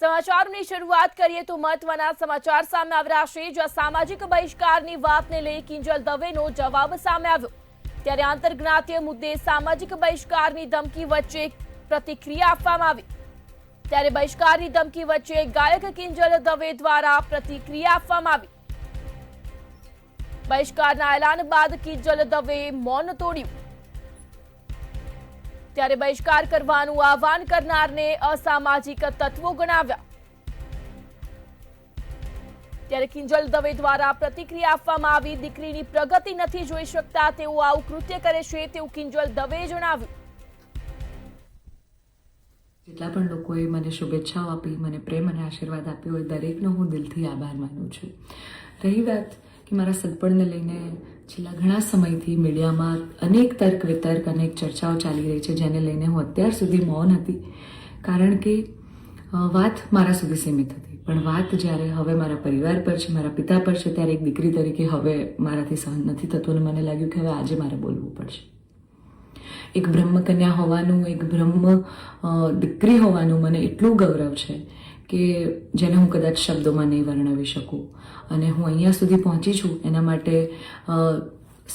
સમાચારની શરૂઆત કરીએ તો મહત્વના સમાચાર સામે આવી રહ્યા છે, જ્યાં સામાજિક બહિષ્કારની વાતને લઈ કિંજલ દવેનો જવાબ સામે આવ્યો. ત્યારે આંતરજ્ઞાતીય મુદ્દે સામાજિક બહિષ્કારની ધમકી વચ્ચે પ્રતિક્રિયા આપવામાં આવી. ત્યારે બહિષ્કારની ધમકી વચ્ચે ગાયક કિંજલ દવે દ્વારા પ્રતિક્રિયા આપવામાં આવી. બહિષ્કારના એલાન બાદ કિંજલ દવેએ મૌન તોડ્યું. ત્યારે બહિષ્કાર કરવાનું આહવાન કરનારને અસામાજિક તત્વો ગણાવ્યા. ત્યારે કિંજલ દવે દ્વારા પ્રતિક્રિયા આપવામાં આવી. દીકરીની પ્રગતિ નથી જોઈ શકતા તેઓ આવું કૃત્ય કરે છે તેવું કિંજલ દવેએ જણાવ્યું. જેટલા પણ લોકોએ મને શુભેચ્છાઓ આપી, મને પ્રેમ અને આશીર્વાદ આપ્યો હોય, દરેકનો હું દિલથી આભાર માનું છું. રહી વાત કે મારા સગપણને લઈને છેલ્લા ઘણા સમયથી મીડિયામાં અનેક તર્ક વિતર્ક, અનેક ચર્ચાઓ ચાલી રહી છે, જેને લઈને હું અત્યાર સુધી મૌન હતી, કારણ કે વાત મારા સુધી સીમિત હતી. પણ વાત જ્યારે હવે મારા પરિવાર પર છે, મારા પિતા પર છે, ત્યારે એક દીકરી તરીકે હવે મારાથી સહન નથી થતું અને મને લાગ્યું કે હવે આજે મારે બોલવું પડશે. એક બ્રહ્મકન્યા હોવાનું, એક બ્રહ્મ દીકરી હોવાનું મને એટલું ગૌરવ છે કે જેને હું કદાચ શબ્દોમાં નહીં વર્ણવી શકું. અને હું અહીંયા સુધી પહોંચી છું એના માટે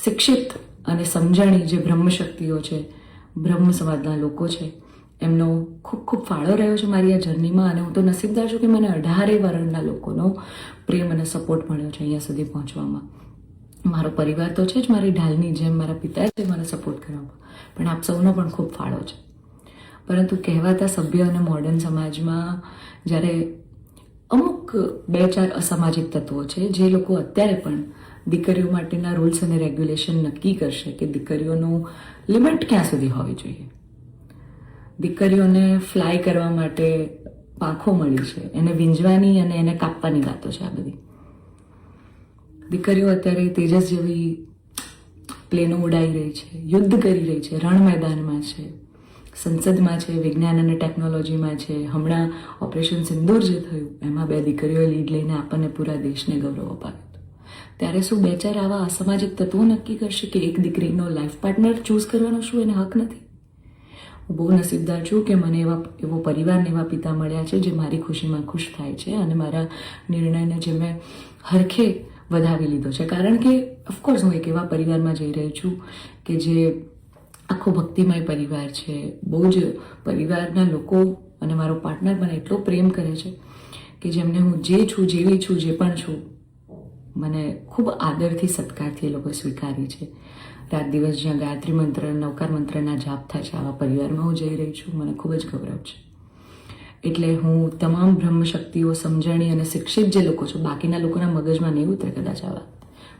શિક્ષિત અને સમજણી જે બ્રહ્મશક્તિઓ છે, બ્રહ્મ સમાજના લોકો છે, એમનો ખૂબ ખૂબ ફાળો રહ્યો છે મારી આ જર્નીમાં. અને હું તો નસીબદાર છું કે મને 18 વર્ણના લોકોનો પ્રેમ અને સપોર્ટ મળ્યો છે અહીંયા સુધી પહોંચવામાં. મારો પરિવાર તો છે જ, મારી ઢાલની જેમ મારા પિતા છે મને સપોર્ટ કરવામાં, પણ આપ સૌનો પણ ખૂબ ફાળો છે. પરંતુ કહેવાતા સભ્ય અને મોડર્ન સમાજમાં જ્યારે અમુક 2-4 અસામાજિક તત્વો છે જે લોકો અત્યારે પણ દીકરીઓ માટેના રૂલ્સ અને રેગ્યુલેશન નક્કી કરશે કે દીકરીઓનું લિમિટ ક્યાં સુધી હોવી જોઈએ. દીકરીઓને ફ્લાય કરવા માટે પાંખો મળી છે, એને વીંજવાની અને એને કાપવાની વાતો છે. આ બધી દીકરીઓ અત્યારે તેજસ જેવી પ્લેનો ઉડાઈ રહી છે, યુદ્ધ કરી રહી છે, રણ મેદાનમાં છે, સંસદમાં છે, વિજ્ઞાન અને ટેકનોલોજીમાં છે. હમણાં ઓપરેશન સિંદૂર જે થયું એમાં 2 દીકરીઓએ લીડ લઈને આપણને પૂરા દેશને ગૌરવ અપાવ્યું. ત્યારે શું 2-4 આવા અસામાજિક તત્વો નક્કી કરશે કે એક દીકરીનો લાઈફ પાર્ટનર ચૂઝ કરવાનો શું એને હક નથી? હું બહુ નસીબદાર છું કે મને એવો પરિવારને એવા પિતા મળ્યા છે જે મારી ખુશીમાં ખુશ થાય છે અને મારા નિર્ણયને જે મેં હરખે વધાવી લીધો છે. કારણ કે ઓફકોર્સ હું એક એવા પરિવારમાં જઈ રહી છું કે જે આખો ભક્તિમય પરિવાર છે. બહુ જ પરિવારના લોકો અને મારો પાર્ટનર મને એટલો પ્રેમ કરે છે કે જેમને હું જે છું, જેવી છું, જે પણ છું, મને ખૂબ આદરથી, સત્કારથી એ લોકો સ્વીકારી છે. રાત દિવસ જ્યાં ગાયત્રી મંત્ર, નવકાર મંત્રના જાપ થાય છે, આવા પરિવારમાં હું જઈ રહી છું. મને ખૂબ જ ગૌરવ છે. એટલે હું તમામ બ્રહ્મશક્તિઓ, સમજણી અને શિક્ષિત જે લોકો છે, બાકીના લોકોના મગજમાં નહીં ઉતરે કદાચ આ વાત,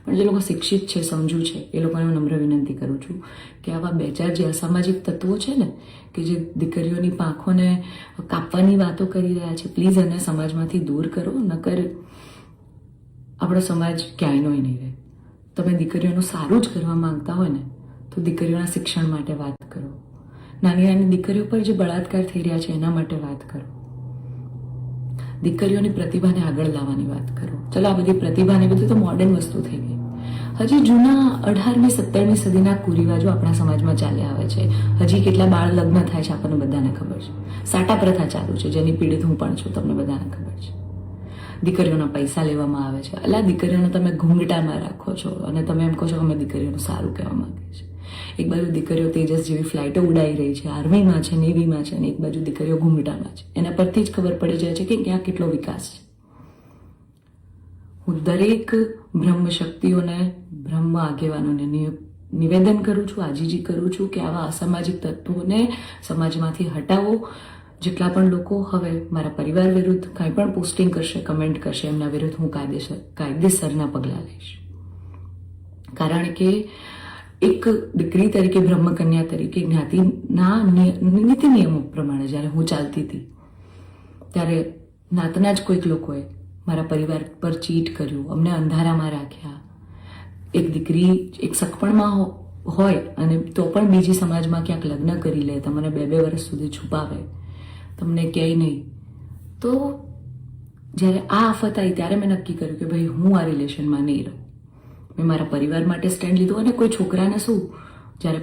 પણ જે લોકો શિક્ષિત છે, સમજુ છે, એ લોકોને હું નમ્ર વિનંતી કરું છું કે આવા 2-4 જે અસામાજિક તત્વો છે ને, કે જે દીકરીઓની પાંખોને કાપવાની વાતો કરી રહ્યા છે, પ્લીઝ એને સમાજમાંથી દૂર કરો. નકર આપણો સમાજ ક્યાંયનો નહીં રહે. તમે દીકરીઓનું સારું જ કરવા માંગતા હોય ને તો દીકરીઓના શિક્ષણ માટે વાત કરો. નાની નાની દીકરીઓ પર જે બળાત્કાર થઈ રહ્યા છે એના માટે વાત કરો. દીકરીઓની પ્રતિભાને આગળ લાવવાની વાત કરો. ચલો, આ બધી પ્રતિભાને બધું તો મોડર્ન વસ્તુ થઈ ગઈ. હજી જૂના 18મી 17મી સદીના કુરિવાજો આપણા સમાજમાં ચાલ્યા આવે છે. હજી કેટલા બાળ લગ્ન થાય છે આપણને બધાને ખબર છે. સાટા પ્રથા ચાલુ છે જેની પીડિત હું પણ છું, તમને બધાને ખબર છે. દીકરીઓના પૈસા લેવામાં આવે છે. અલા, દીકરીઓને તમે ઘૂંઘટામાં રાખો છો અને તમે એમ કહો છો કે અમે દીકરીઓનું સારું કહેવા માંગીએ છીએ. એક બાજુ દીકરીઓ તેજસ જેવી ફ્લાઇટો ઉડાઈ રહી છે, આર્મીમાં છે, નેવીમાં છે, અને એક બાજુ દીકરીઓ ઘૂંઘટામાં છે. એના પરથી જ ખબર પડી જાય છે કે ક્યાં કેટલો વિકાસ છે. હું દરેક બ્રહ્મ શક્તિઓને, બ્રહ્મ આગેવાનોને નિવેદન કરું છું, આજીજી કરું છું કે આવા અસામાજિક તત્વોને સમાજમાંથી હટાવો. જેટલા પણ લોકો હવે મારા પરિવાર વિરુદ્ધ કંઈ પણ પોસ્ટિંગ કરશે, કમેન્ટ કરશે, એમના વિરુદ્ધ હું કાયદેસરના પગલાં લઈશ. કારણ કે એક દીકરી તરીકે, બ્રહ્મકન્યા તરીકે, જ્ઞાતિના નીતિ નિયમો પ્રમાણે જ્યારે હું ચાલતી હતી ત્યારે નાતના જ કોઈક લોકોએ મારા પરિવાર પર ચીટ કર્યું, અમને અંધારામાં રાખ્યા. એક દીકરી એક સગપણમાં હોય અને તો પણ બીજી સમાજમાં ક્યાંક લગ્ન કરી લે, તમને 2-2 વર્ષ સુધી છુપાવે, તમને ક્યાંય નહીં. તો જ્યારે આ આફત આવી ત્યારે મેં નક્કી કર્યું કે ભાઈ હું આ રિલેશનમાં નહીં રહું. મેં મારા પરિવાર માટે સ્ટેન્ડ લીધું. અને કોઈ છોકરાને શું, જ્યારે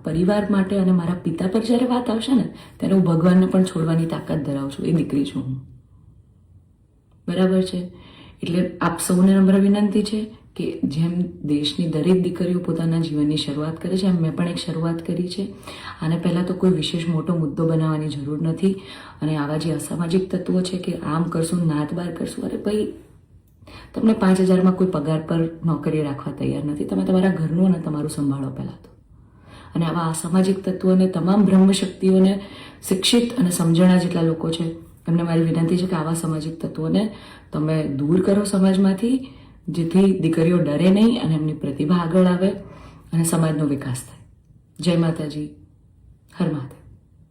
પરિવાર માટે અને મારા પિતા પર જ્યારે વાત આવશે ને ત્યારે હું ભગવાનને પણ છોડવાની તાકાત ધરાવું છું. એ દીકરી છું હું. બરાબર છે. એટલે આપ સૌને નમ્ર વિનંતી છે કે જેમ દેશની દરેક દીકરીઓ પોતાના જીવનની શરૂઆત કરે છે એમ મેં પણ એક શરૂઆત કરી છે. આને પહેલાં તો કોઈ વિશેષ મોટો મુદ્દો બનાવવાની જરૂર નથી. અને આવા જે અસામાજિક તત્વો છે કે આમ કરશું નાત બાર કરશું, અરે ભાઈ તમને 5,000માં કોઈ પગાર પર નોકરી રાખવા તૈયાર નથી. તમે તમારા ઘરનું અને તમારું સંભાળો પહેલાં તો. અને આવા અસામાજિક તત્વોને, તમામ બ્રહ્મશક્તિઓને, શિક્ષિત અને સમજણા જેટલા લોકો છે એમને મારી વિનંતી છે કે આવા સામાજિક તત્વોને તમે દૂર કરો સમાજમાંથી, જેથી દીકરીઓ ડરે નહીં અને એમની પ્રતિભા આગળ આવે અને સમાજનો વિકાસ થાય. જય માતાજી, હર મહાદેવ.